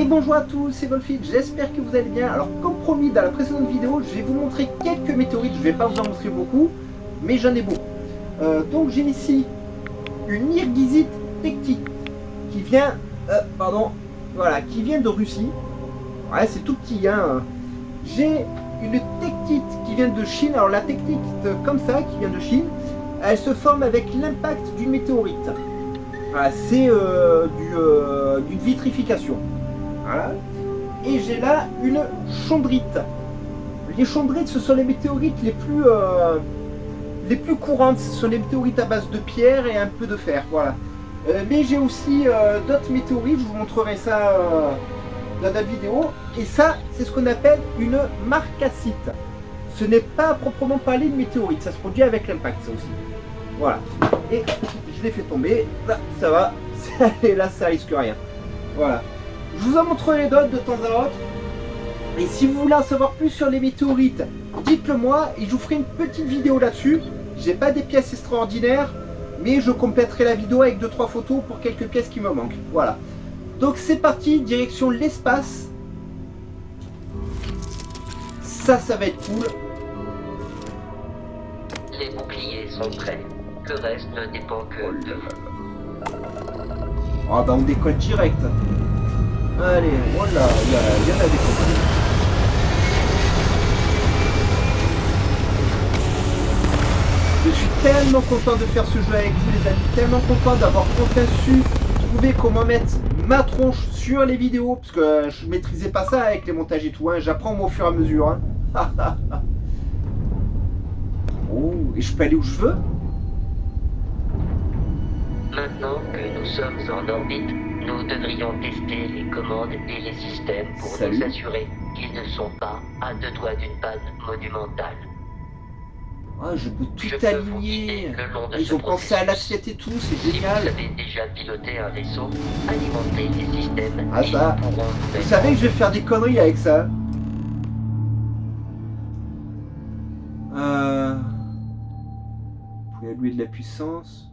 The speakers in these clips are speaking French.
bonjour à tous, c'est Wolfie, j'espère que vous allez bien. Alors comme promis dans la précédente vidéo, je vais vous montrer quelques météorites, je ne vais pas vous en montrer beaucoup, mais j'en ai beaucoup. Donc j'ai ici une Irgizite Tektite qui vient, qui vient de Russie. Ouais, c'est tout petit, hein. J'ai une Tektite qui vient de Chine. Alors la Tektite comme ça, qui vient de Chine, elle se forme avec l'impact d'une météorite. Voilà, c'est d'une vitrification. Voilà. Et j'ai là une chondrite. Les chondrites, ce sont les météorites les plus courantes. Ce sont les météorites à base de pierre et un peu de fer. Voilà. Mais j'ai aussi d'autres météorites. Je vous montrerai ça dans la vidéo. Et ça, c'est ce qu'on appelle une marcassite. Ce n'est pas à proprement parler une météorite. Ça se produit avec l'impact, ça aussi. Voilà. Et je l'ai fait tomber. Là, ça va. Et là, ça risque rien. Voilà. Je vous en montrerai d'autres de temps à autre. Et si vous voulez en savoir plus sur les météorites, dites-le moi et je vous ferai une petite vidéo là-dessus. J'ai pas des pièces extraordinaires, mais je compléterai la vidéo avec 2-3 photos pour quelques pièces qui me manquent. Voilà. Donc c'est parti, direction l'espace. Ça va être cool. Les boucliers sont prêts. Le reste ne dépend que de vous. Ah bah on décolle direct. Allez, voilà, il y en a des compagnies. Je suis tellement content de faire ce jeu avec vous les amis, tellement content d'avoir enfin su trouver comment mettre ma tronche sur les vidéos, parce que je maîtrisais pas ça avec les montages et tout, hein. J'apprends moi au fur et à mesure. Hein. Oh, et je peux aller où je veux? Maintenant que nous sommes en orbite, nous devrions tester les commandes et les systèmes pour nous assurer qu'ils ne sont pas à deux doigts d'une panne monumentale. Ah, je peux tout aligner. Ils ont pensé à l'assiette et tout, c'est génial. Si vous avez déjà piloté un vaisseau, alimentez les systèmes. Ah ça, vous savez que je vais faire des conneries avec ça. Vous pouvez allouer de la puissance.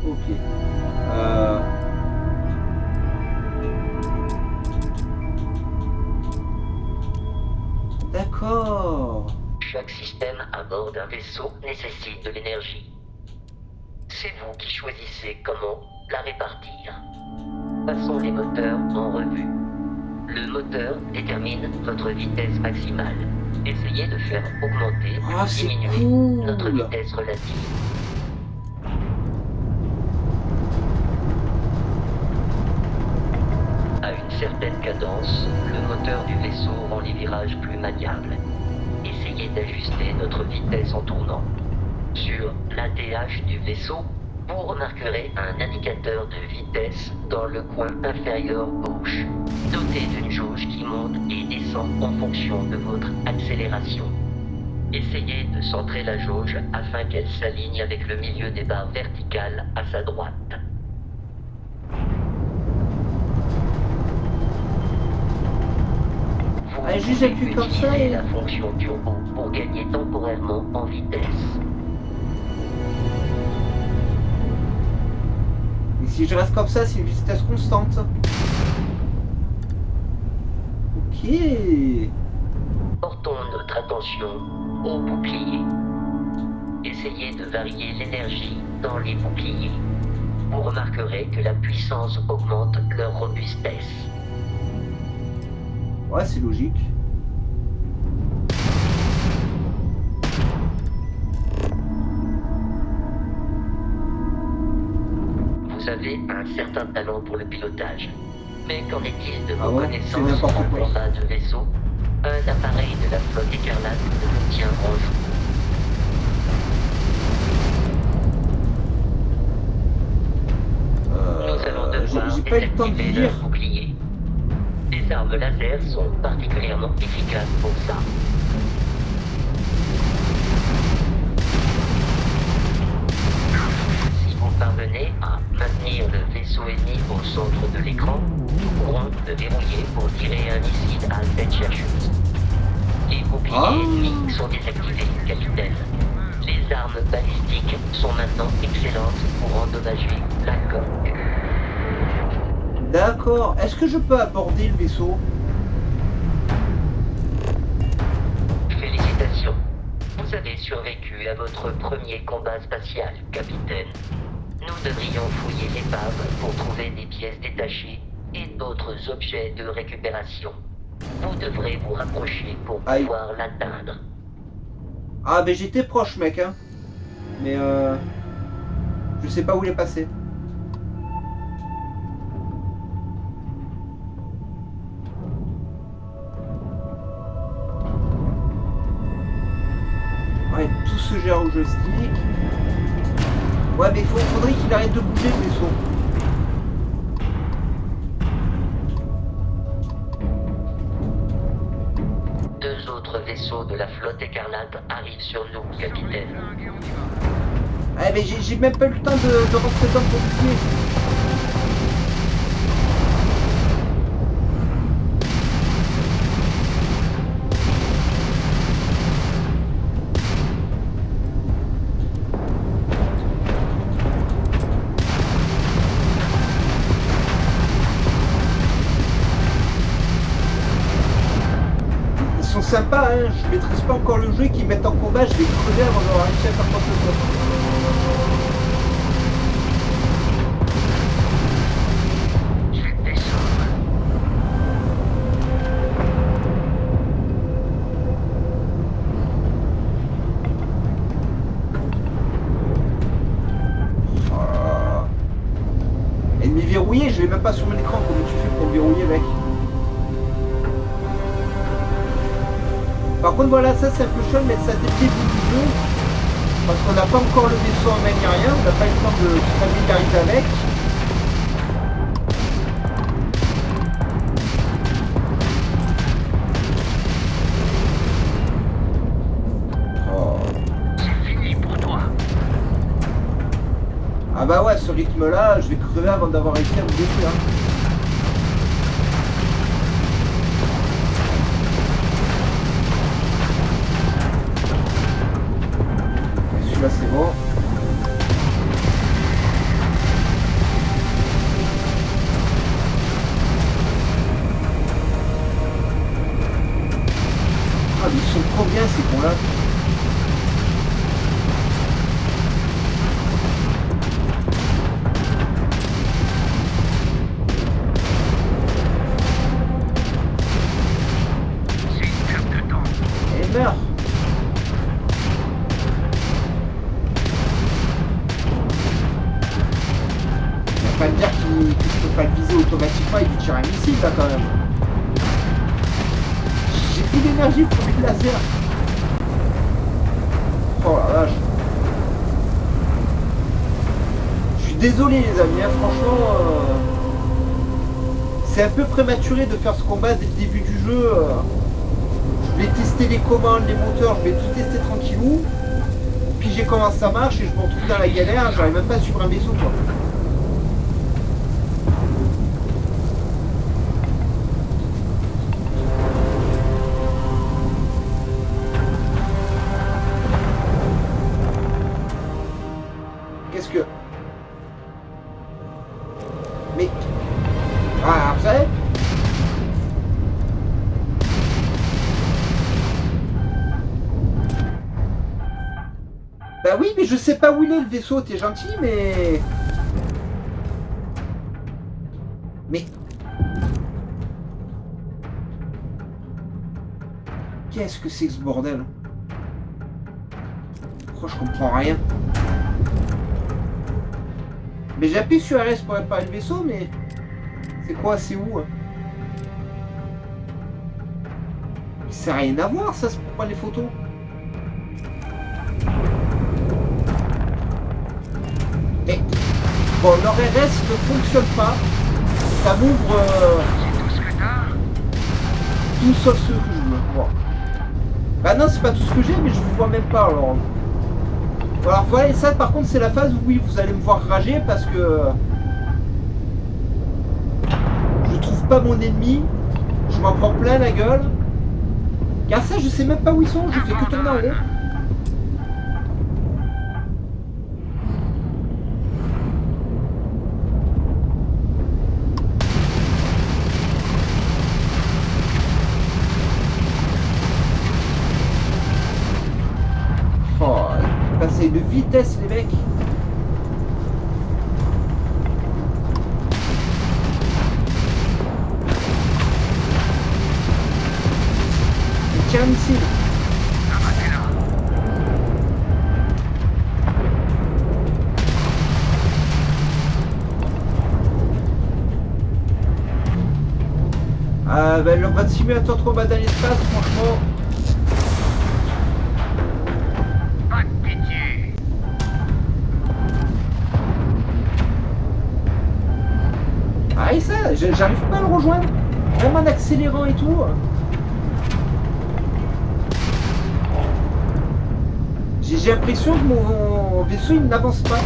Ok. D'accord. Chaque système à bord d'un vaisseau nécessite de l'énergie. C'est vous qui choisissez comment la répartir. Passons les moteurs en revue. Le moteur détermine votre vitesse maximale. Essayez de faire augmenter ou diminuer notre vitesse relative. À une certaine cadence, le moteur du vaisseau rend les virages plus maniables. Essayez d'ajuster notre vitesse en tournant. Sur l'ATH du vaisseau, vous remarquerez un indicateur de vitesse dans le coin inférieur gauche, doté d'une jauge qui monte et descend en fonction de votre accélération. Essayez de centrer la jauge afin qu'elle s'aligne avec le milieu des barres verticales à sa droite. Juste j'appuie comme ça et... la fonction turbo pour gagner temporairement en vitesse. Et si je reste comme ça, c'est une vitesse constante. Ok. Portons notre attention aux boucliers. Essayez de varier l'énergie dans les boucliers. Vous remarquerez que la puissance augmente leur robustesse. Ouais, c'est logique. Vous avez un certain talent pour le pilotage. Mais qu'en est-il de vos connaissances en combat de vaisseau? Un appareil de la flotte écarlate vous tient en joue. Nous allons devoir j'ai pas eu le temps de désactiver lire. leur bouclier. Les armes laser sont particulièrement efficaces pour ça. Si vous parvenez à maintenir le vaisseau ennemi au centre de l'écran, nous pourrons le verrouiller pour tirer un missile à tête chercheuse. Les boucliers ennemis sont désactivés, capitaine. Les armes balistiques sont maintenant excellentes pour endommager la coque. D'accord. Est-ce que je peux aborder le vaisseau? Félicitations. Vous avez survécu à votre premier combat spatial, capitaine. Nous devrions fouiller l'épave pour trouver des pièces détachées et d'autres objets de récupération. Vous devrez vous rapprocher pour Aïe. pouvoir l'atteindre. Ah, ben j'étais proche, mec, hein. Mais je sais pas où il est passé. Ouais, tout se gère au joystick. Ouais, mais faudrait qu'il arrête de bouger le vaisseau. Deux autres vaisseaux de la flotte écarlate arrivent sur nous, capitaine. Ouais, mais j'ai même pas eu le temps de rentrer dedans pour bouger. Sympa, hein, je maîtrise pas encore le jeu, qu'ils mettent en combat, je vais crever avant d'avoir réussi à faire quoi que ce soit. Je descends. Oh là là. Ennemi verrouillé, je l'ai même pas sur mon écran, comment tu fais pour le verrouiller, mec? Par contre, voilà, ça c'est un peu chiant de mettre ça dès le début du jeu, parce qu'on n'a pas encore le vaisseau en main ni rien, on n'a pas eu le temps de se familiariser avec. Oh. C'est fini pour toi. Ah bah ouais, ce rythme-là, je vais crever avant d'avoir réussi à me détruire. Là c'est bon. Ah mais ils sont combien ces cons là? C'est une perte de temps. Et meurt. Pas me dire que je peux pas le viser automatiquement et lui tirer un missile là quand même. J'ai plus d'énergie pour mettre le laser. Oh la vache. Je suis désolé les amis, hein, franchement c'est un peu prématuré de faire ce combat dès le début du jeu. Je vais tester les commandes, les moteurs, je vais tout tester tranquillou. Puis j'ai comment ça marche et je me retrouve dans la galère, j'arrive même pas à suivre un vaisseau quoi. Qu'est-ce que... Mais... Ah, après... Bah oui, mais je sais pas où il est le vaisseau, t'es gentil, mais... Mais... Qu'est-ce que c'est que ce bordel? Pourquoi je comprends rien? Mais j'appuie sur RS pour réparer le vaisseau, mais... C'est quoi, c'est où? Ça n'a rien à voir, ça, c'est pour prendre les photos. Et... Bon, leur RS ne fonctionne pas. Ça m'ouvre... C'est tout ce que t'as? Tout sauf ce que je veux. Bon. Bah non, c'est pas tout ce que j'ai, mais je vous vois même pas, alors... Alors voilà, et ça par contre c'est la phase où oui, vous allez me voir rager parce que je trouve pas mon ennemi, je m'en prends plein la gueule. Car ça je sais même pas où ils sont, je fais que tourner en rond. Bah, le Rat Simulator de combat dans l'espace, franchement. Pas de pitié. Ah, et ça, j'arrive pas à le rejoindre. Même en accélérant et tout. J'ai l'impression que mon vaisseau il n'avance pas.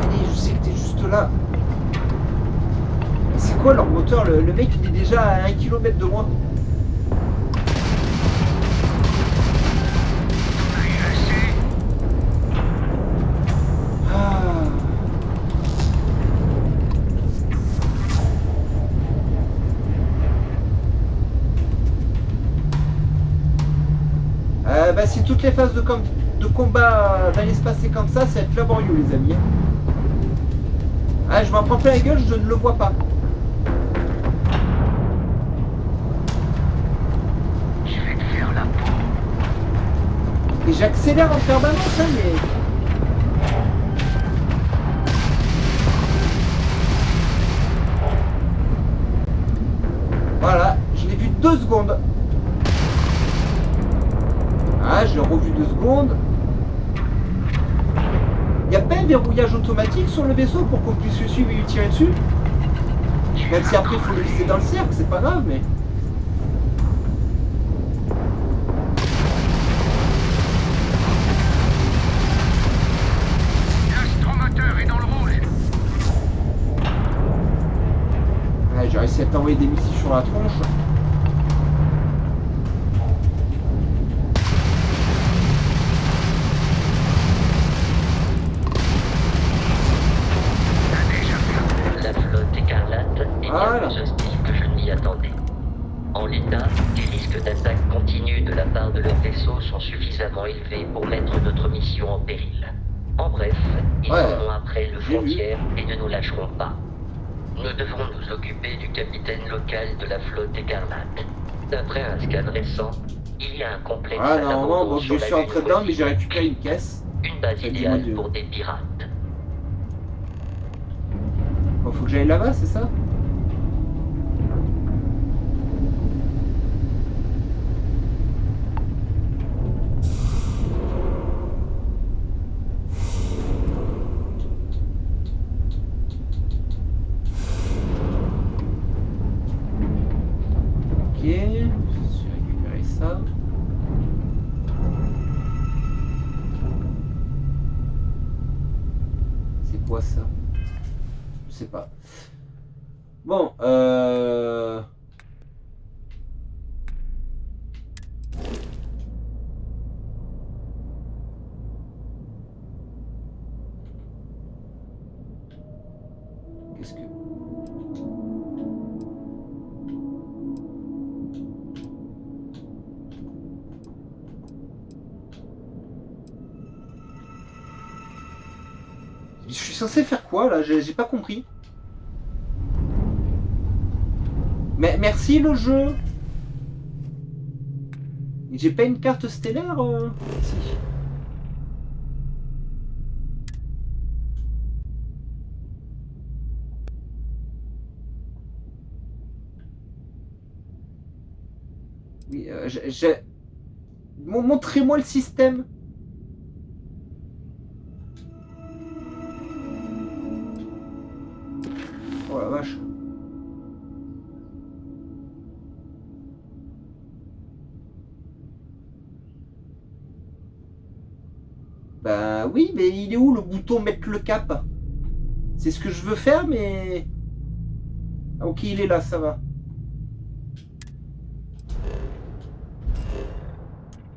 Allez, je sais que t'es juste là. C'est quoi leur moteur? Le mec il est déjà à 1 km de moi. Bah, si toutes les phases de combat dans l'espace c'est comme ça va être laborieux les amis. Ah, je m'en prends plein la gueule, je ne le vois pas. Je vais te faire la peau. Et j'accélère en permanence, hein, mais... Voilà, je l'ai vu 2 secondes. Ah, je l'ai revu 2 secondes. Il n'y a pas un verrouillage automatique sur le vaisseau pour qu'on puisse le suivre et lui tirer dessus? Même si après il faut le laisser dans le cercle, c'est pas grave, mais... L'astromoteur est dans le rouge. Ouais, j'ai réussi à t'envoyer des missiles sur la tronche. Plus hostile que je ne m'y attendais. En l'état, les risques d'attaque continue de la part de leur vaisseau sont suffisamment élevés pour mettre notre mission en péril. En bref, ils seront après le frontière et ne nous lâcheront pas. Nous devons nous occuper du capitaine local de la flotte écarlate. D'après un scan récent, il y a un complexe à l'abandon bon, je suis entré dedans, mais j'ai récupéré une caisse. Une base idéale pour des pirates. Bon, faut que j'aille là-bas, c'est ça? Ça, je sais pas. Bon, qu'est-ce que... Je suis censé faire quoi là? J'ai pas compris. Mais merci le jeu. J'ai pas une carte stellaire Si. Oui, montrez-moi le système. Oh la vache. Ben oui, mais il est où le bouton mettre le cap? C'est ce que je veux faire, mais... Ah, ok, il est là, ça va.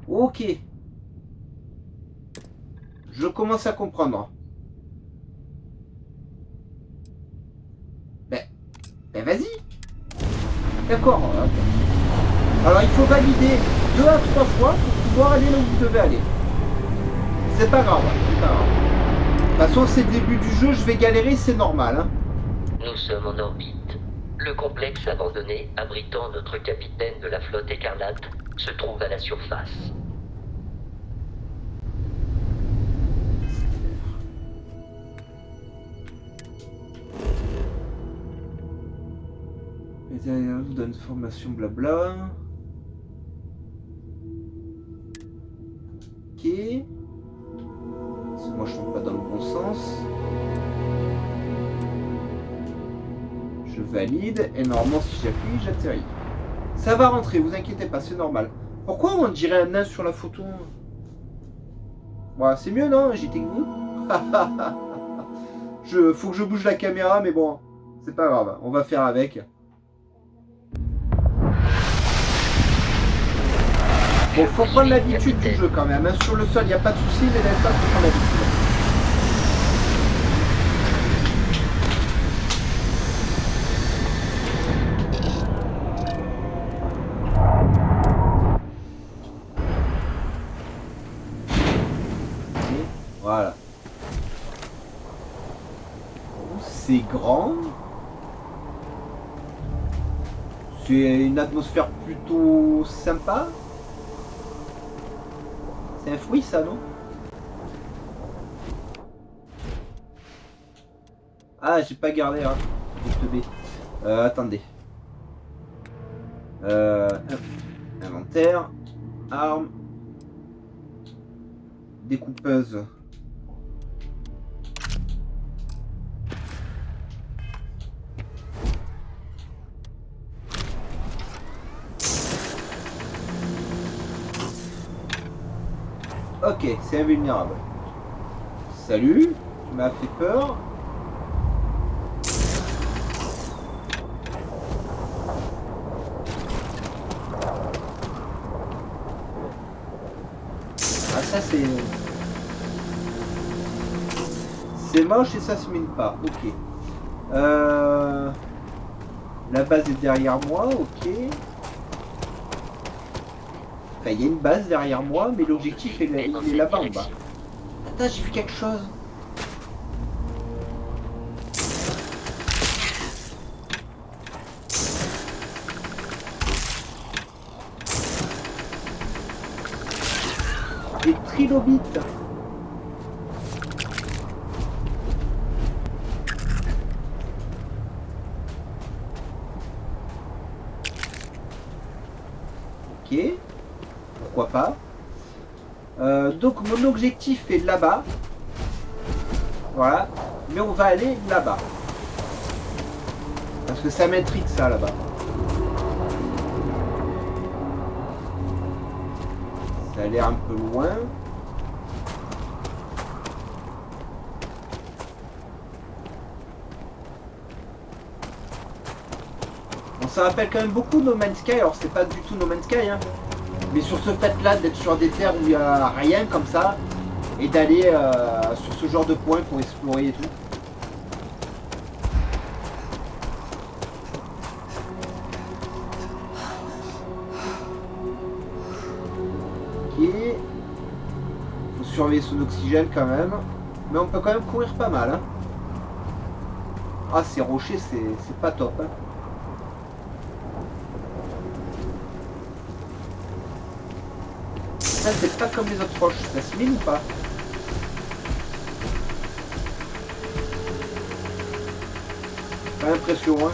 Ok. Je commence à comprendre. Ben vas-y. D'accord. Alors il faut valider 2 à 3 fois pour pouvoir aller là où vous devez aller. C'est pas grave. C'est pas grave. De toute façon, c'est le début du jeu, je vais galérer, c'est normal. Hein. Nous sommes en orbite. Le complexe abandonné, abritant notre capitaine de la flotte écarlate, se trouve à la surface. Les aliens vous donnent formation blabla. Ok. Moi je tombe pas dans le bon sens. Je valide et normalement si j'appuie j'atterris. Ça va rentrer, vous inquiétez pas, c'est normal. Pourquoi on dirait un nain sur la photo? Ouais, c'est mieux non? J'étais où? Faut que je bouge la caméra mais bon, c'est pas grave, on va faire avec. Bon, faut prendre l'habitude du jeu quand même. Hein. Sur le sol, il n'y a pas de souci, mais l'espace, faut prendre l'habitude. Voilà. C'est grand. C'est une atmosphère plutôt sympa. C'est un fruit ça, non? Ah, j'ai pas gardé, hein. Attendez. Inventaire. Arme. Découpeuse. Ok, c'est invulnérable. Salut, tu m'as fait peur. Ah ça c'est... C'est moche et ça se mine pas, ok. La base est derrière moi, ok. Enfin, il y a une base derrière moi, mais l'objectif est là-bas en bas. Attends, j'ai vu quelque chose. Des trilobites. Ok. Pourquoi pas. Donc mon objectif est là-bas. Voilà. Mais on va aller là-bas. Parce que ça m'intrigue ça là-bas. Ça a l'air un peu loin. Bon, ça rappelle quand même beaucoup No Man's Sky. Alors c'est pas du tout No Man's Sky, hein. Mais sur ce fait là d'être sur des terres où il n'y a rien comme ça et d'aller sur ce genre de point pour explorer et tout. Ok. Faut surveiller son oxygène quand même. Mais on peut quand même courir pas mal. Hein. Ah ces rochers c'est pas top. Hein. Ça c'est pas comme les autres roches, ça se mine ou pas? Pas l'impression, hein.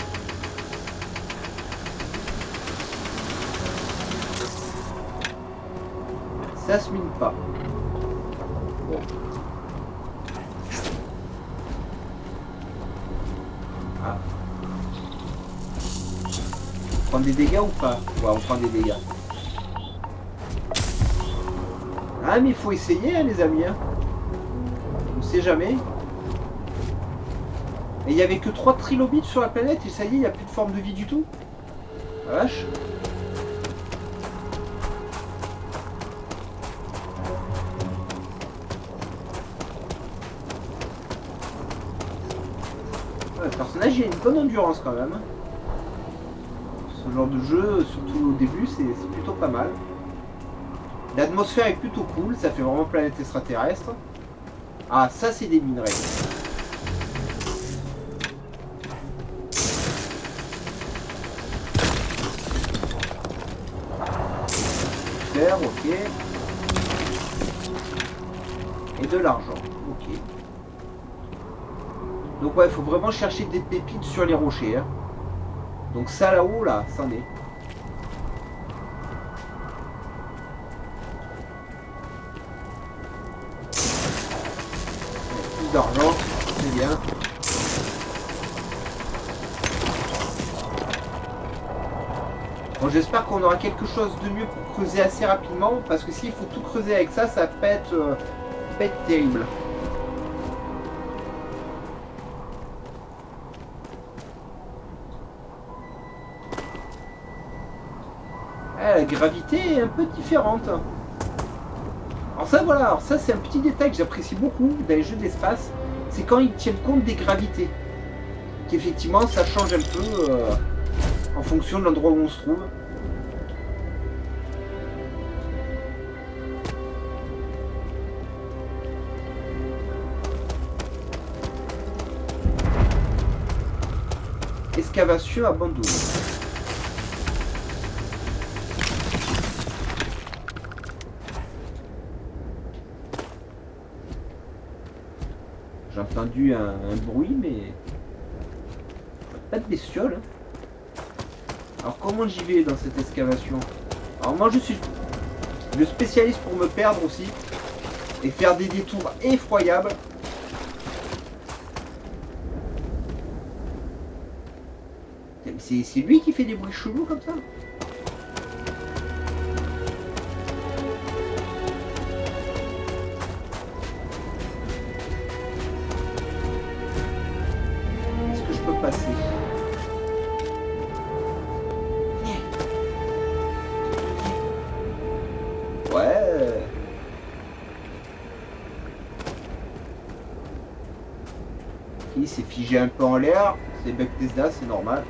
Ça se mine pas. Bon. Ah. On prend des dégâts ou pas? Ouais, on prend des dégâts. Ah mais il faut essayer hein, les amis, hein. On sait jamais. Et il n'y avait que 3 trilobites sur la planète et ça y est, il n'y a plus de forme de vie du tout. La vache. Ouais, le personnage il a une bonne endurance quand même. Ce genre de jeu, surtout au début, c'est plutôt pas mal. L'atmosphère est plutôt cool, ça fait vraiment planète extraterrestre. Ah, ça c'est des minerais. Super, ok. Et de l'argent, ok. Donc ouais, il faut vraiment chercher des pépites sur les rochers. Hein. Donc ça là-haut, là, c'en est. Plus d'argent, c'est bien. Bon, j'espère qu'on aura quelque chose de mieux pour creuser assez rapidement, parce que s'il faut tout creuser avec ça, ça peut être terrible. La gravité est un peu différente. Alors ça voilà, alors ça c'est un petit détail que j'apprécie beaucoup dans les jeux d'espace, c'est quand ils tiennent compte des gravités. Qu'effectivement ça change un peu en fonction de l'endroit où on se trouve. Excavation abandonnée. J'ai entendu un bruit, mais pas de bestiole. Alors comment j'y vais dans cette excavation? Alors moi je suis le spécialiste pour me perdre aussi et faire des détours effroyables. C'est lui qui fait des bruits chelous comme ça? Passer. Ouais. Il s'est figé un peu en l'air. C'est Bethesda, c'est normal.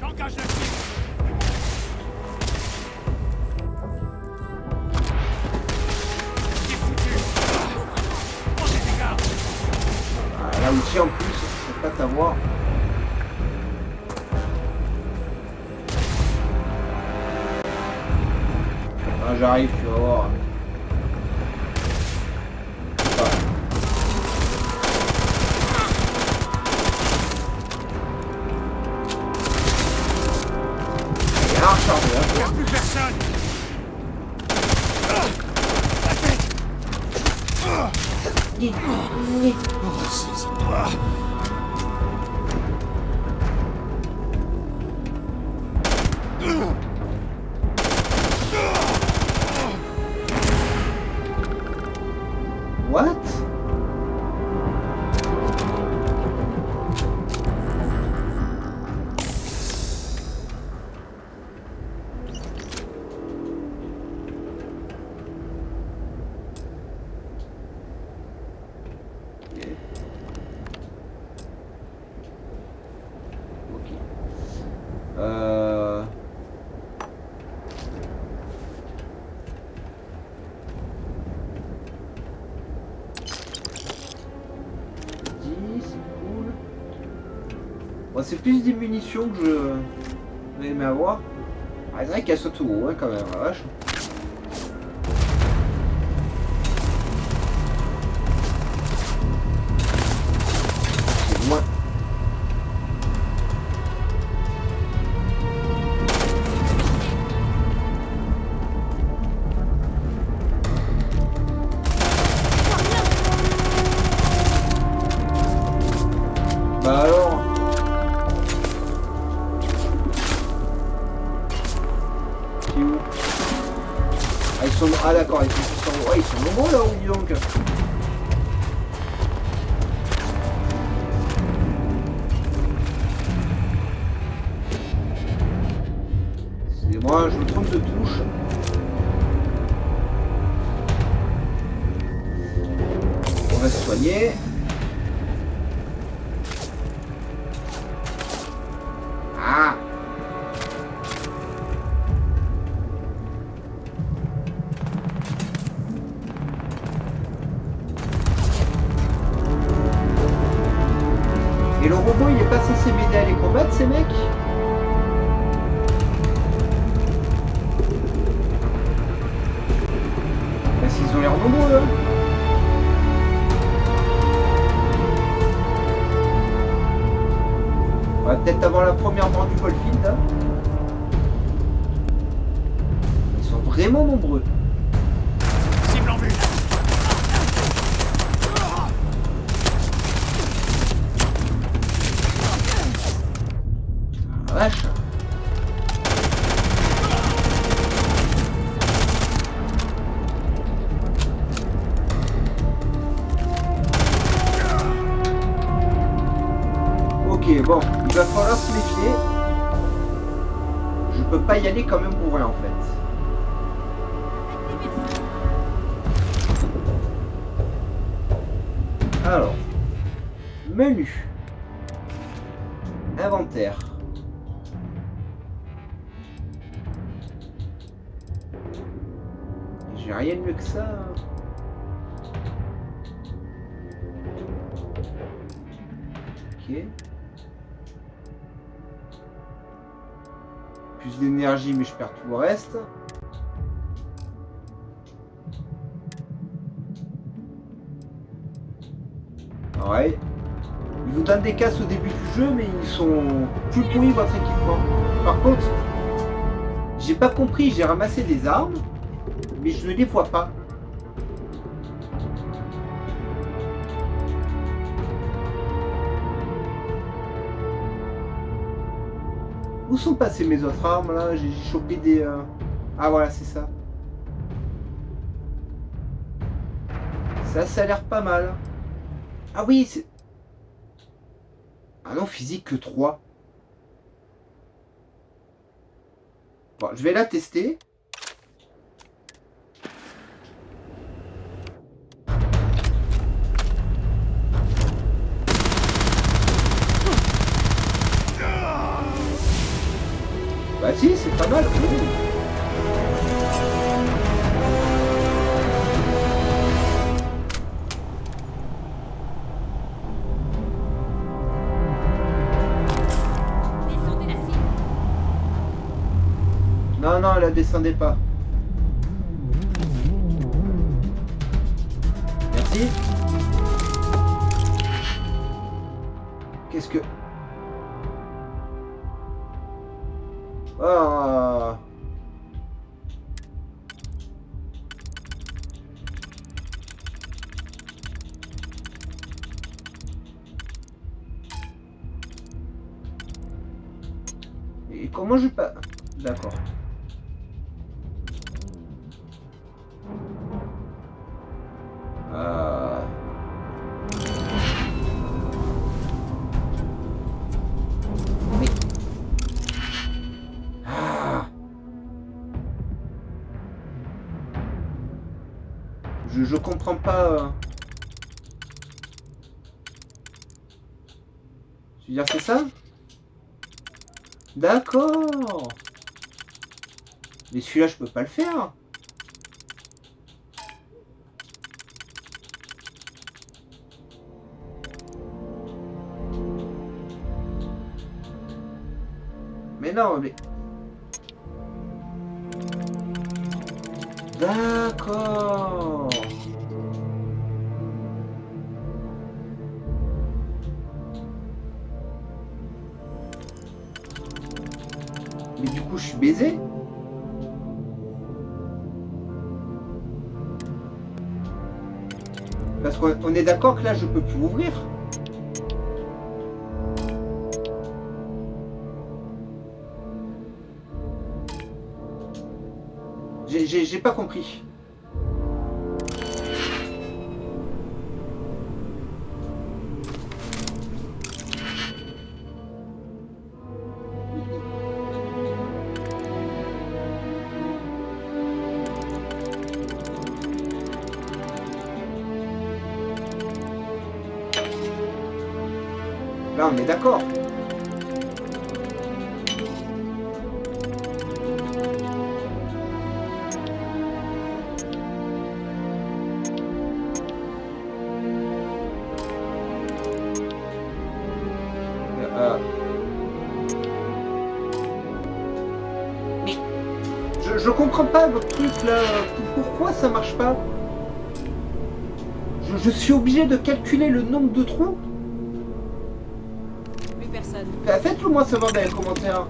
J'engage la Là aussi en plus, je peux pas t'avoir. Ah, j'arrive, tu vas voir. Il y a un rechargeur. Il n'y a plus personne. La tête. Oh, saisis-toi. What? Bon, c'est plus des munitions que je vais aimer avoir. Ah, c'est vrai qu'elle saute haut hein, quand même, la vache. C'est loin. Bah alors. Ah, ils sont... Ah d'accord, ils sont... Ouais, ils sont nombreux là, dis donc. Excusez-moi, je me trompe de touche. On va se soigner. Ah! Et le robot, il est pas censé m'aider à les combattre, ces mecs? Parce qu'ils ont l'air nombreux, hein. peut-être avant la première mort du Goldfield. Hein. Ils sont vraiment nombreux. Cible en vue. Ah, vache. Ok, bon, il va falloir se méfier. Je peux pas y aller quand même pour rien en fait. Alors, menu, inventaire. J'ai rien de mieux que ça. Ok. Plus d'énergie, mais je perds tout le reste. Ouais. Ils vous donnent des casses au début du jeu, mais ils sont plus pourris votre équipement. Par contre, j'ai pas compris, j'ai ramassé des armes, mais je ne les vois pas. Où sont passées mes autres armes là? J'ai chopé des... Ah voilà, c'est ça. Ça a l'air pas mal. Ah oui, c'est... Ah non, physique que 3. Bon, je vais la tester. Bah si, c'est pas mal. Non, non, la descendez pas. Merci. Qu'est-ce que... Ah. Et comment je pas... D'accord. Mais... Ah. Je comprends pas... Tu veux dire c'est ça? D'accord. Mais celui-là, je peux pas le faire. Mais non, mais... D'accord. Mais du coup, je suis baisé. Parce qu'on est d'accord que là, je peux plus ouvrir. J'ai pas compris. Là, on est d'accord. Mais je comprends pas votre truc là. Pourquoi ça marche pas? Je suis obligé de calculer le nombre de trous. Plus personne. personne. Faites-le moi savoir dans les commentaires.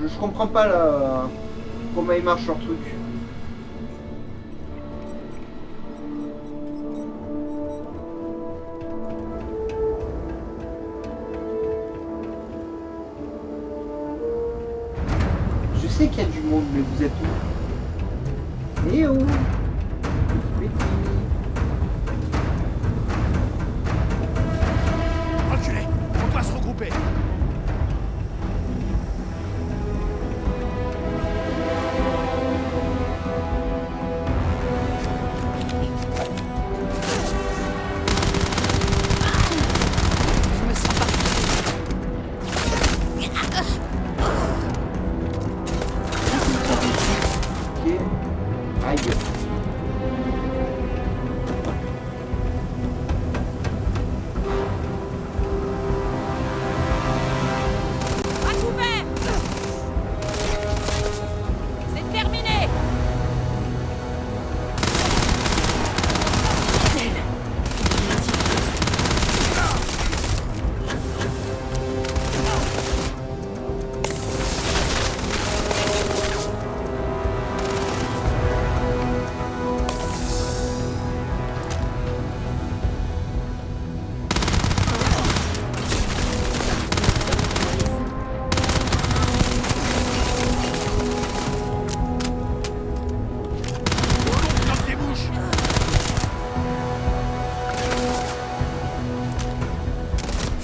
Je comprends pas là, comment il marche leur truc. Je sais qu'il y a du monde, mais vous êtes où? Eh oh! Reculez, on doit se regrouper. Je me sens pas. Ok. Aïe. À couvert. C'est terminé. Dans tes bouches.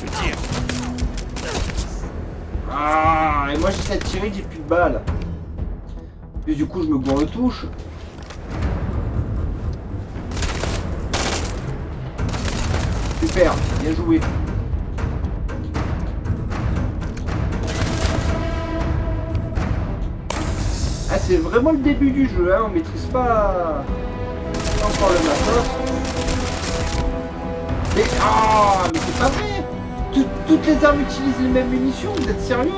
Je tire. Ah, et moi j'essaie de tirer, j'ai plus de balles. Et du coup je me gourre le touche. Super, bien joué. Ah, c'est vraiment le début du jeu, hein, on maîtrise pas encore le matos. Mais mais c'est pas vrai. Toutes les armes utilisent les mêmes munitions, vous êtes sérieux?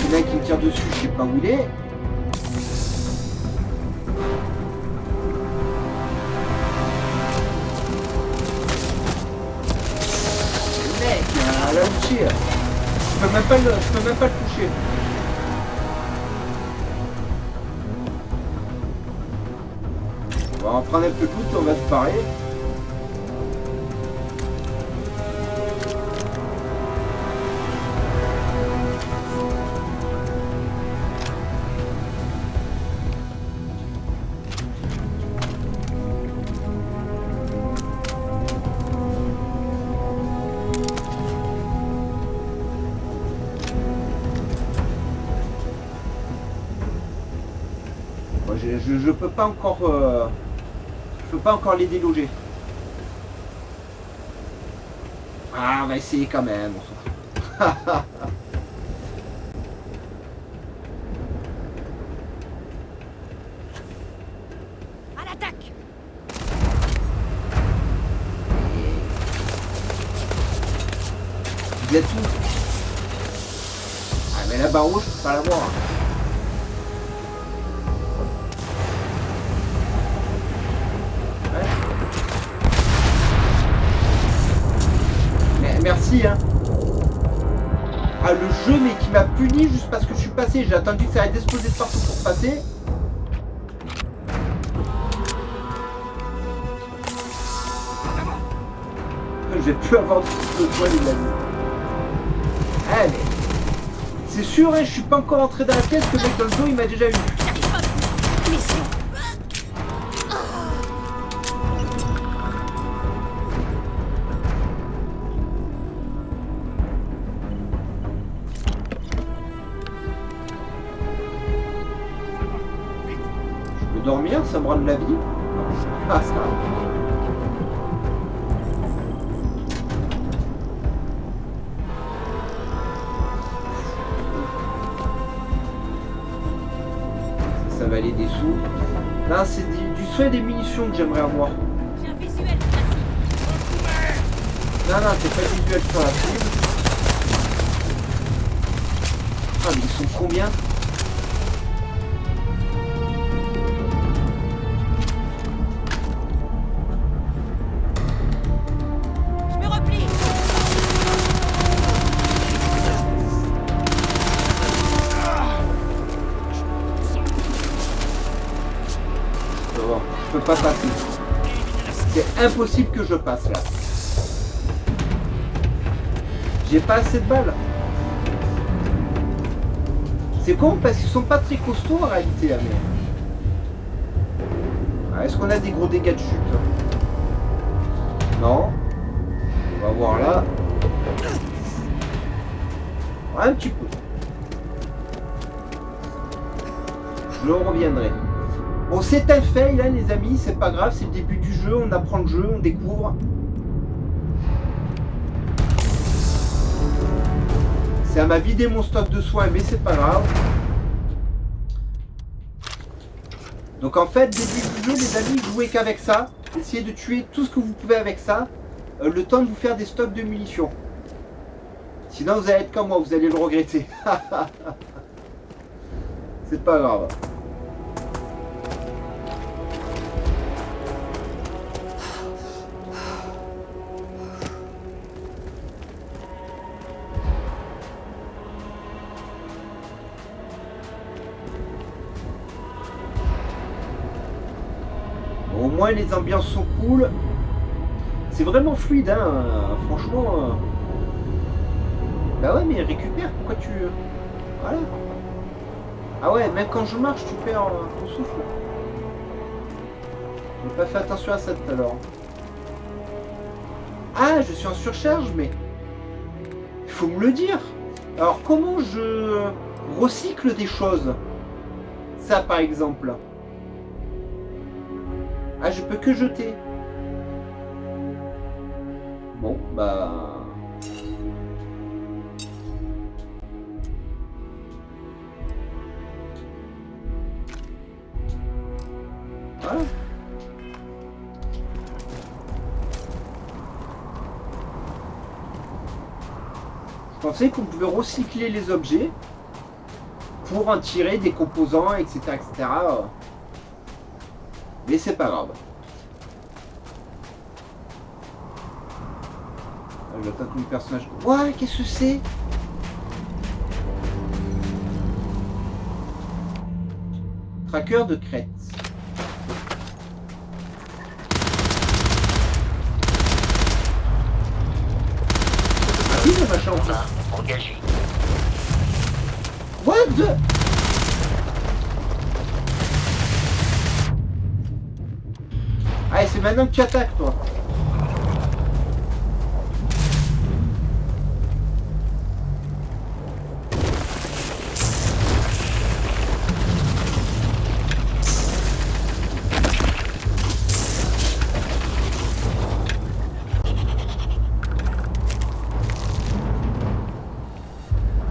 Il y en a qui me tire dessus, je sais pas où il est. Le mec, à la toucher. Je peux même pas le toucher. On va en prendre un peu de loot, on va se parer. Moi, je peux pas encore je peux pas encore les déloger. Ah, on va essayer quand même, on s'en fout. À l'attaque. Il y a tout. Ah, mais la barre rouge, je peux pas la voir. Merci hein. Ah, le jeu mais qui m'a puni juste parce que je suis passé. J'ai attendu que ça arrête d'exploser de partout pour passer. Je vais plus avoir de poids les amis. Allez. C'est sûr hein, je suis pas encore entré dans la pièce que le mec dans le dos il m'a déjà eu. J'arrive pas. Mission. Dormir, ça me rend de la vie. Ah, ça. Ça va aller des sous. Là, c'est du soin et des munitions que j'aimerais avoir. J'ai un visuel facile. Non, c'est pas visuel sur la cible. Ah, mais ils sont combien? pas passer. C'est impossible que je passe là. J'ai pas assez de balles. C'est con parce qu'ils sont pas très costauds en réalité, mais... Est-ce qu'on a des gros dégâts de chute? Non. On va voir là. Un petit peu. Je reviendrai. Bon, c'est un fail, hein, les amis, c'est pas grave, c'est le début du jeu, on apprend le jeu, on découvre. Ça m'a vidé mon stock de soins, mais c'est pas grave. Donc en fait, début du jeu, les amis, jouez qu'avec ça. Essayez de tuer tout ce que vous pouvez avec ça, le temps de vous faire des stocks de munitions. Sinon, vous allez être comme moi, vous allez le regretter. C'est pas grave. Au moins les ambiances sont cool. C'est vraiment fluide, hein. Franchement. Bah ouais, mais récupère, pourquoi tu... Voilà. Ah ouais, même quand je marche, tu perds ton souffle. J'ai pas fait attention à ça tout à l'heure. Ah, je suis en surcharge, mais... Il faut me le dire. Alors, comment je recycle des choses? Ça, par exemple. Ah, je peux que jeter. Bon, bah... Voilà. Je pensais qu'on pouvait recycler les objets pour en tirer des composants, etc. etc. Mais c'est pas grave. J'attends que le personnage... Ouais, qu'est-ce que c'est? Tracker de crête. Ah oui, le machin en plus. Engagé. What the... Allez, c'est maintenant que tu attaques, toi.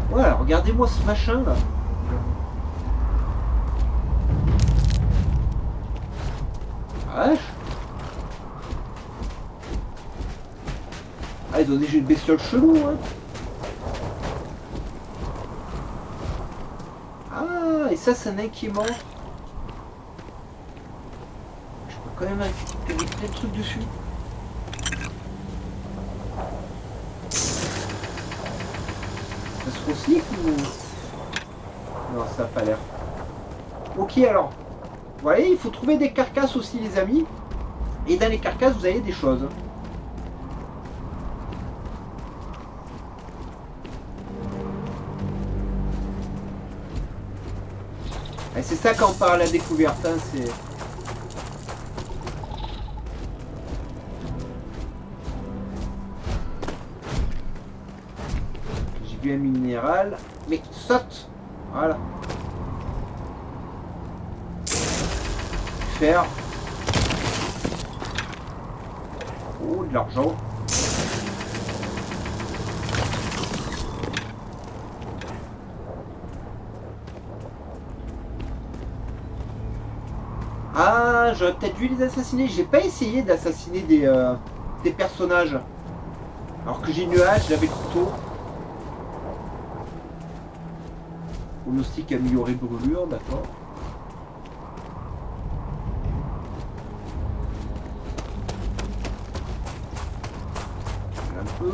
Voilà, regardez-moi ce machin là. Vache. Ah, ils ont déjà une bestiole chelou, hein. Ah, et ça, c'est un nain qui est mort. Je peux quand même mettre plein de trucs dessus. Ça se recycle ou... Non, ça n'a pas l'air. Ok, alors. Vous voyez, il faut trouver des carcasses aussi, les amis. Et dans les carcasses, vous avez des choses. Et c'est ça quand on parle à la découverte, hein, c'est... J'ai vu un minéral, mais saute. Voilà. Faire. Oh, de l'argent. Ah, j'aurais peut-être dû les assassiner. J'ai pas essayé d'assassiner des personnages. Alors que j'ai une hache, j'avais le couteau. Pronostic amélioré brûlure, d'accord. Un peu.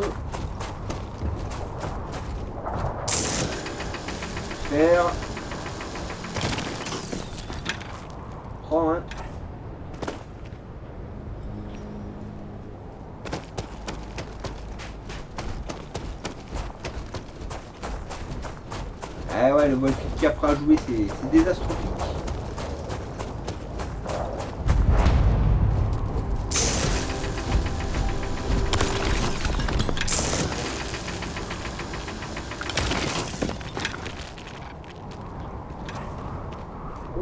Faire. Prends un. Ah ouais, le vol qui après à jouer, c'est désastrophique.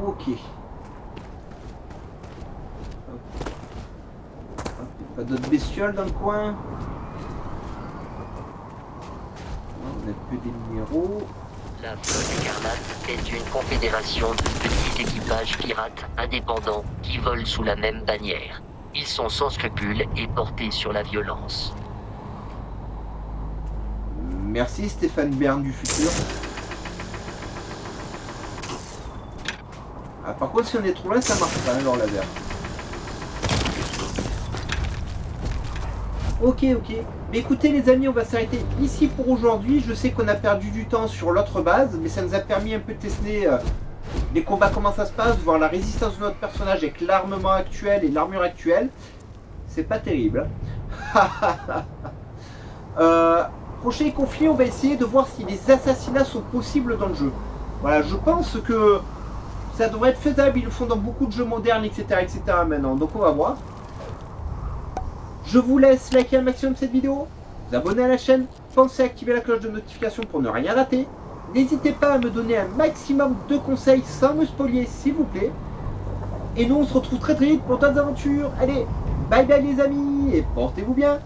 Ok. Pas d'autres bestioles dans le coin. On n'a que des numéros. La flotte écarlate est une confédération de petits équipages pirates indépendants qui volent sous la même bannière. Ils sont sans scrupules et portés sur la violence. Merci Stéphane Bern du futur. Ah, par contre, si on est trop loin, ça marche pas, alors laser. Ok. Mais écoutez les amis, on va s'arrêter ici pour aujourd'hui. Je sais qu'on a perdu du temps sur l'autre base, mais ça nous a permis un peu de tester les combats, comment ça se passe, voir la résistance de notre personnage avec l'armement actuel et l'armure actuelle. C'est pas terrible. Prochain conflit, on va essayer de voir si les assassinats sont possibles dans le jeu. Voilà, je pense que ça devrait être faisable. Ils le font dans beaucoup de jeux modernes, etc. maintenant. Donc on va voir. Je vous laisse liker un maximum cette vidéo, vous abonner à la chaîne, pensez à activer la cloche de notification pour ne rien rater. N'hésitez pas à me donner un maximum de conseils sans me spolier s'il vous plaît. Et nous on se retrouve très vite pour d'autres aventures. Allez, bye bye les amis et portez-vous bien.